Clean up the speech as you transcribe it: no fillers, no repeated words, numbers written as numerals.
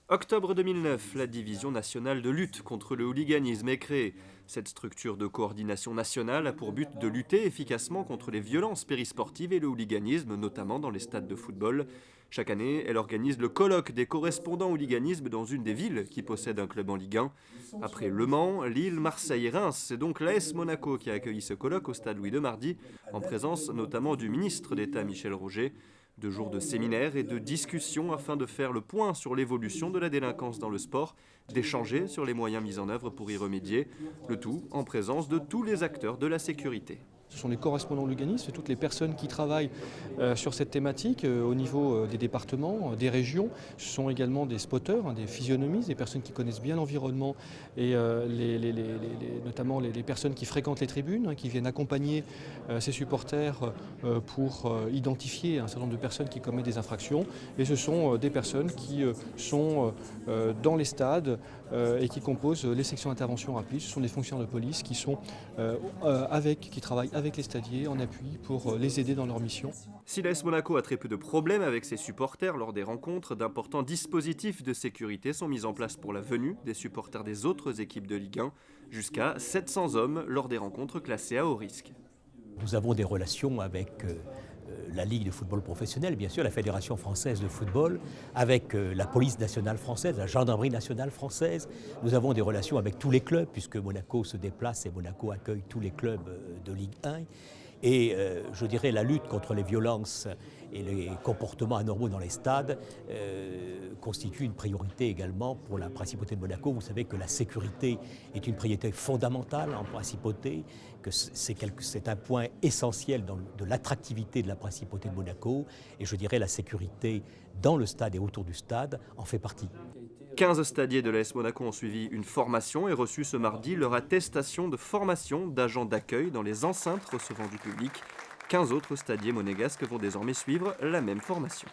Octobre 2009, la division nationale de lutte contre le hooliganisme est créée. Cette structure de coordination nationale a pour but de lutter efficacement contre les violences périsportives et le hooliganisme, notamment dans les stades de football. Chaque année, elle organise le colloque des correspondants hooliganisme dans une des villes qui possède un club en Ligue 1. Après Le Mans, Lille, Marseille et Reims, c'est donc l'AS Monaco qui a accueilli ce colloque au stade Louis II mardi, en présence notamment du ministre d'État Michel Roger. 2 jours de séminaires et de discussions afin de faire le point sur l'évolution de la délinquance dans le sport, d'échanger sur les moyens mis en œuvre pour y remédier, le tout en présence de tous les acteurs de la sécurité. Ce sont les correspondants hooliganisme et toutes les personnes qui travaillent sur cette thématique au niveau des départements, des régions. Ce sont également des spotters, des physionomistes, des personnes qui connaissent bien l'environnement et notamment les personnes qui fréquentent les tribunes, qui viennent accompagner ces supporters pour identifier un certain nombre de personnes qui commettent des infractions. Et ce sont des personnes qui sont dans les stades et qui composent les sections d'intervention rapide. Ce sont des fonctionnaires de police qui sont qui travaillent avec les stadiers en appui pour les aider dans leur mission. Si l'AS Monaco a très peu de problèmes avec ses supporters lors des rencontres, d'importants dispositifs de sécurité sont mis en place pour la venue des supporters des autres équipes de Ligue 1, jusqu'à 700 hommes lors des rencontres classées à haut risque. Nous avons des relations avec la Ligue de football professionnel, bien sûr, la Fédération française de football, avec la police nationale française, la gendarmerie nationale française. Nous avons des relations avec tous les clubs, puisque Monaco se déplace et Monaco accueille tous les clubs de Ligue 1. Et je dirais la lutte contre les violences et les comportements anormaux dans les stades constitue une priorité également pour la principauté de Monaco. Vous savez que la sécurité est une priorité fondamentale en principauté, que c'est un point essentiel de l'attractivité de la principauté de Monaco. Et je dirais la sécurité dans le stade et autour du stade en fait partie. 15 stadiers de l'AS Monaco ont suivi une formation et reçu ce mardi leur attestation de formation d'agents d'accueil dans les enceintes recevant du public. 15 autres stadiers monégasques vont désormais suivre la même formation.